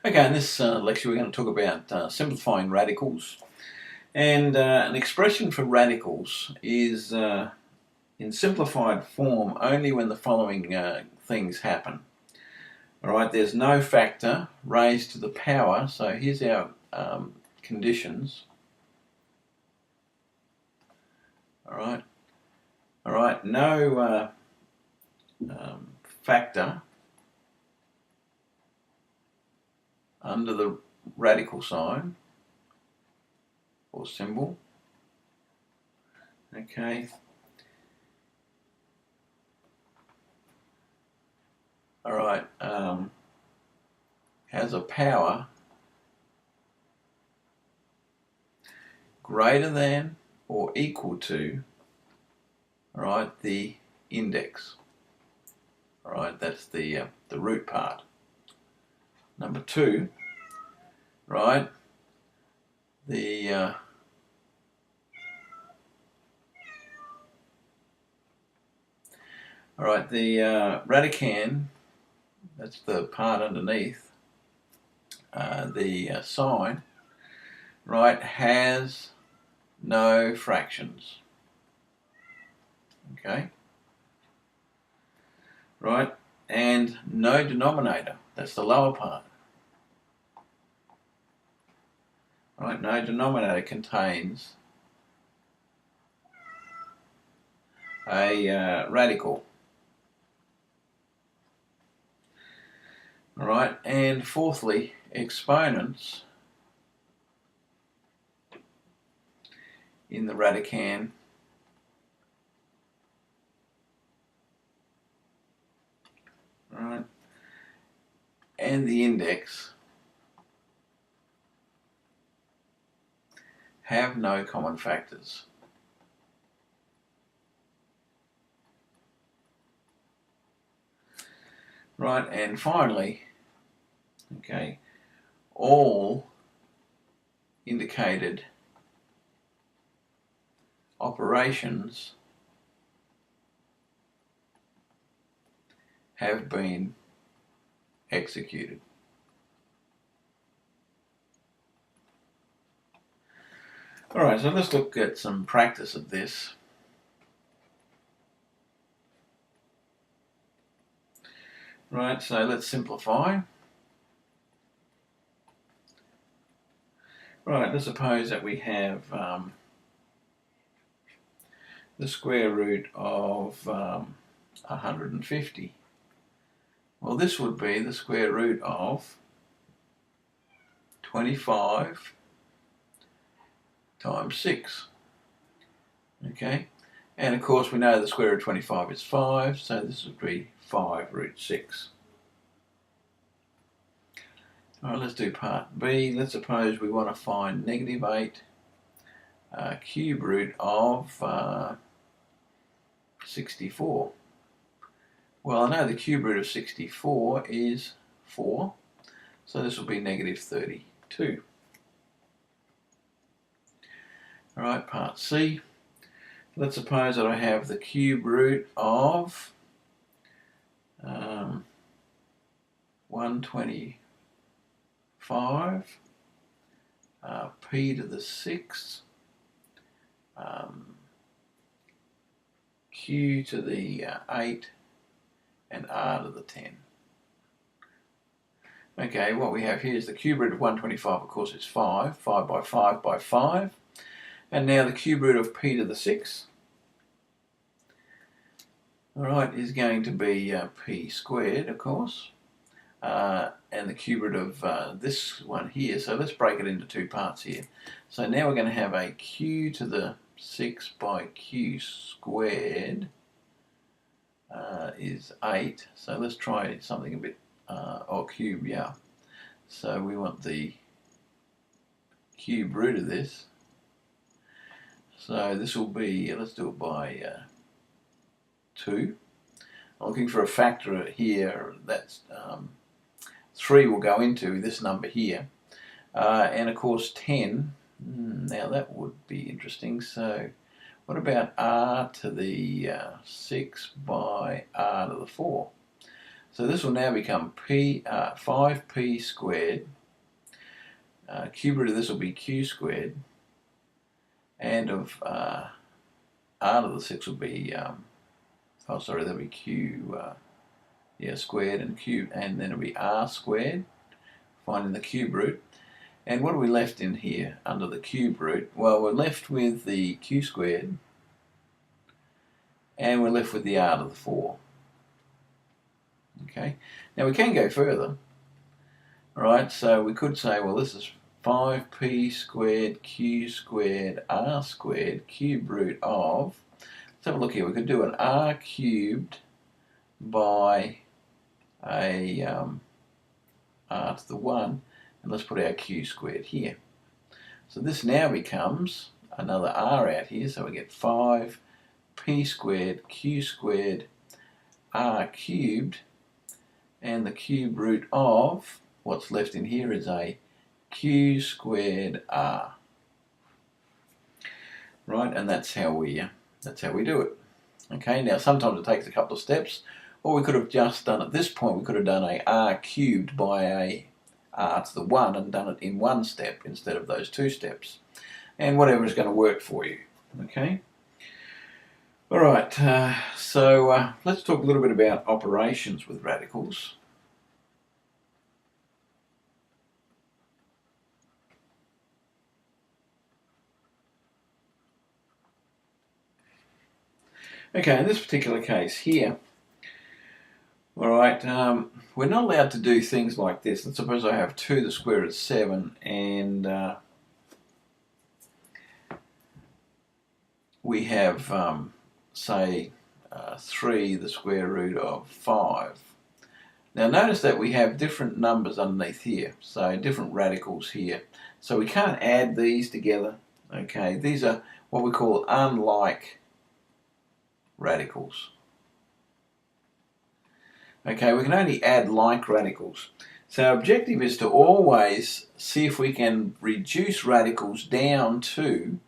Okay, in this lecture we're going to talk about simplifying radicals. And an expression for radicals is in simplified form only when the following things happen. Alright, there's no factor raised to the power, so here's our conditions. Alright, no factor under the radical sign or symbol. Okay. Alright, has a power greater than or equal to, alright, the index. Alright, that's the root part. Number two, right, the radicand, that's the part underneath the sign, right, has no fractions. Okay, right, and no denominator, that's the lower part. Right, no denominator contains a radical. Alright, and fourthly, exponents in the radicand and the index have no common factors. Right, and finally, okay, all indicated operations have been executed. Alright, so let's look at some practice of this. Right, so let's simplify. Right, let's suppose that we have the square root of 150. Well, this would be the square root of 25 times 6. Okay, and of course we know the square root of 25 is 5, so this would be 5 root 6. Alright, let's do part B. Let's suppose we want to find negative 8 cube root of 64. Well, I know the cube root of 64 is 4, so this will be negative 32. Alright, part C. Let's suppose that I have the cube root of 125 p to the 6 q to the 8 and r to the 10. Okay, what we have here is the cube root of 125, of course, is 5. 5 by 5 by 5. And now the cube root of p to the 6, alright, is going to be p squared, of course. And the cube root of this one here, so let's break it into two parts here. So now we're going to have a q to the 6 by q squared is 8. So let's try something a bit, or cube, yeah. So we want the cube root of this. So this will be, let's do it by 2. I'm looking for a factor here, that's 3 will go into this number here. And of course 10, now that would be interesting. So what about r to the 6 by r to the 4? So this will now become 5p squared. Cube root of this will be q squared, and of r to the 6 will be that'll be q squared and cube, and then it'll be r squared, finding the cube root. And what are we left in here under the cube root? Well, we're left with the q squared, and we're left with the r to the 4. Okay, now we can go further. Alright, so we could say, well, this is 5p squared q squared r squared cube root of, let's have a look here, we could do an r cubed by a r to the 1, and let's put our q squared here. So this now becomes another r out here, so we get 5p squared q squared r cubed, and the cube root of what's left in here is a q squared r. Right, and that's how we do it. Okay, now sometimes it takes a couple of steps, or we could have just done at this point, we could have done a r cubed by a r to the 1 and done it in one step instead of those two steps. And whatever is going to work for you. Okay. Alright, so let's talk a little bit about operations with radicals. Okay, in this particular case here, alright, we're not allowed to do things like this. Let's suppose I have 2 to the square root of 7 and we have, say, 3 to the square root of 5. Now notice that we have different numbers underneath here, so different radicals here. So we can't add these together. Okay, these are what we call unlike radicals. Okay, we can only add like radicals. So our objective is to always see if we can reduce radicals down to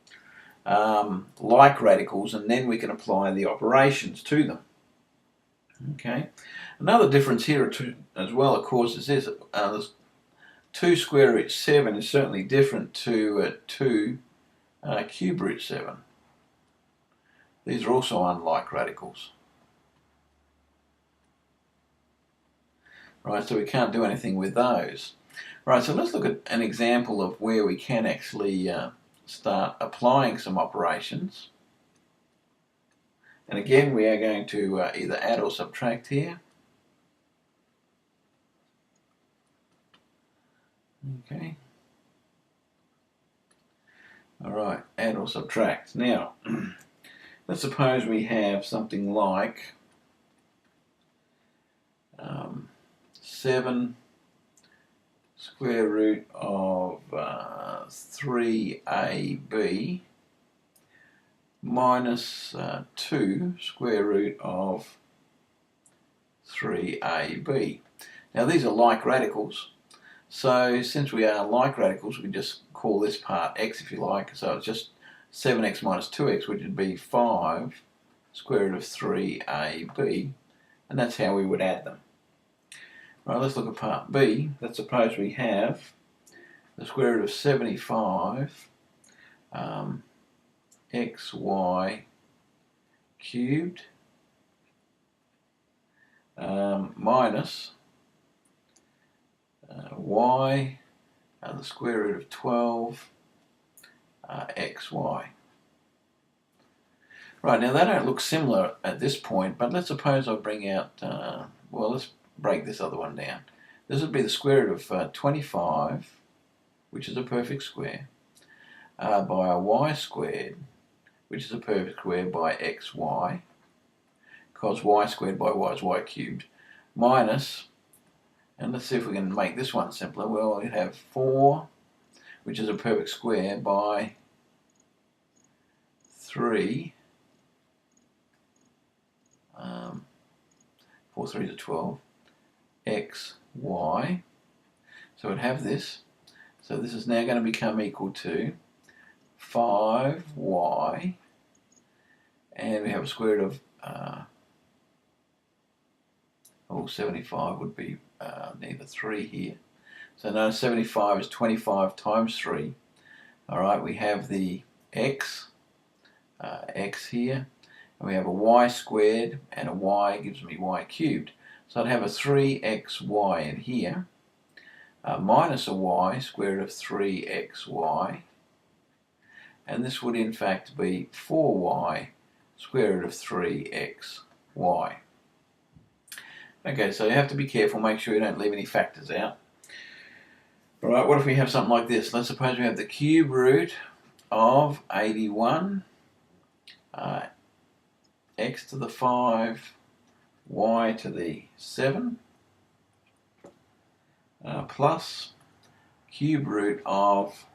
like radicals, and then we can apply the operations to them. Okay. Another difference here as well, of course, is this. 2 square root 7 is certainly different to 2 cube root 7. These are also unlike radicals. Right, so we can't do anything with those. Right, so let's look at an example of where we can actually start applying some operations. And again, we are going to either add or subtract here. Okay. Alright, add or subtract. Now, let's suppose we have something like 7 square root of 3ab minus 2 square root of 3ab. Now these are like radicals, so since we are like radicals, we just call this part x if you like, so it's just 7x minus 2x, which would be 5 square root of 3ab, and that's how we would add them. Right, let's look at part B. Let's suppose we have the square root of 75 xy cubed minus y the square root of 12 xy. Right, now they don't look similar at this point, but let's suppose I bring out, well, let's break this other one down. This would be the square root of 25, which is a perfect square, by a y squared, which is a perfect square, by xy, because y squared by y is y cubed, minus, and let's see if we can make this one simpler. Well, we have 4, which is a perfect square, by 3, 4 3s are 12, xy. So we'd have this. So this is now going to become equal to 5y, and we have a square root of Oh, 75 would be need a 3 here. So notice 75 is 25 times 3. Alright, we have the x here, and we have a y squared, and a y gives me y cubed. So I'd have a 3xy in here, minus a y, square root of 3xy, and this would in fact be 4y, square root of 3xy. Okay, so you have to be careful, make sure you don't leave any factors out. Alright, what if we have something like this? Let's suppose we have the cube root of 81, x to the 5, y to the 7, plus cube root of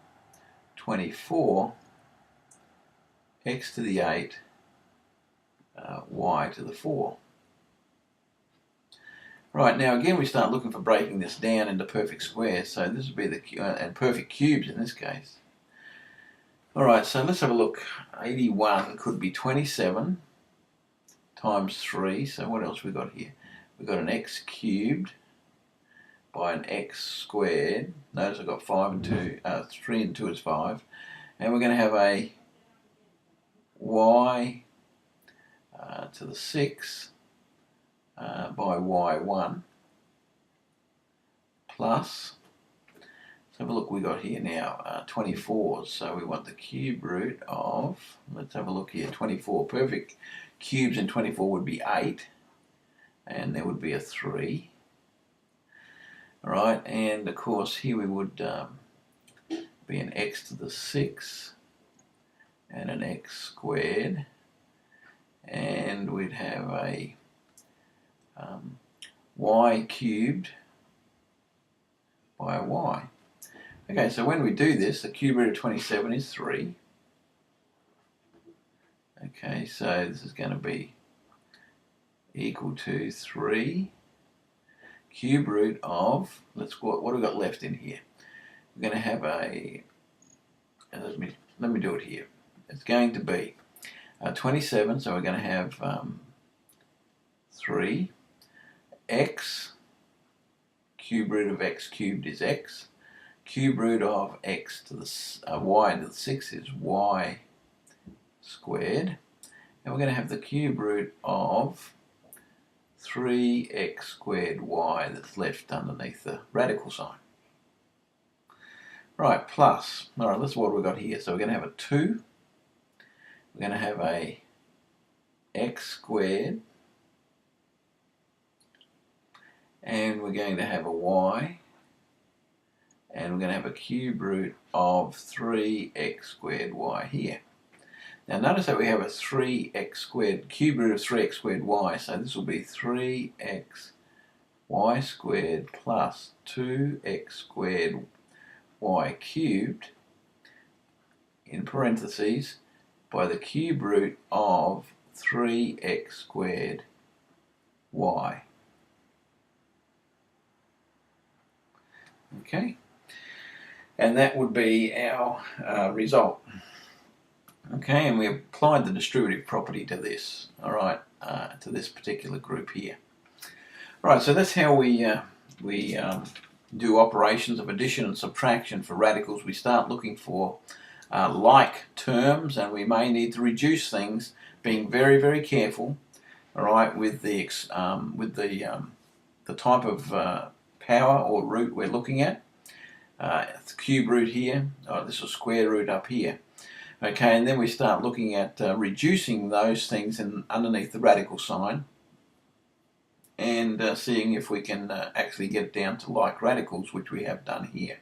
24, x to the 8, y to the 4. Right, now again we start looking for breaking this down into perfect squares, so this would be the and perfect cubes in this case. Alright, so let's have a look. 81 could be 27 times 3, so what else we got here? We've got an x cubed by an x squared. Notice I've got 3 and 2 is 5. And we're going to have a y to the 6 by y1 plus, let's have a look, we got here now 24, so we want the cube root of, let's have a look here, 24, perfect cubes in 24 would be 8, and there would be a 3. Alright, and of course here we would be an x to the 6 and an x squared, and we'd have a y cubed by a y. Okay, so when we do this, the cube root of 27 is 3. Okay, so this is going to be equal to 3 cube root of, what have we got left in here? We're going to have a, let me do it here. It's going to be 27, so we're going to have 3 x, cube root of x cubed is x, cube root of x to the y to the 6 is y squared, and we're going to have the cube root of 3x squared y that's left underneath the radical sign. Right, plus, alright, that's what we've got here. So we're going to have a 2, we're going to have a x squared, and we're going to have a y, and we're going to have a cube root of 3x squared y here. Now notice that we have a 3x squared, cube root of 3x squared y, so this will be 3x y squared plus 2x squared y cubed, in parentheses, by the cube root of 3x squared y. Okay, and that would be our result. Okay, and we applied the distributive property to this, alright, to this particular group here. Right, so that's how we do operations of addition and subtraction for radicals. We start looking for like terms, and we may need to reduce things, being very, very careful, alright, with the type of power or root we're looking at. The cube root here, this is square root up here. Okay, and then we start looking at reducing those things underneath the radical sign, and seeing if we can actually get it down to like radicals, which we have done here.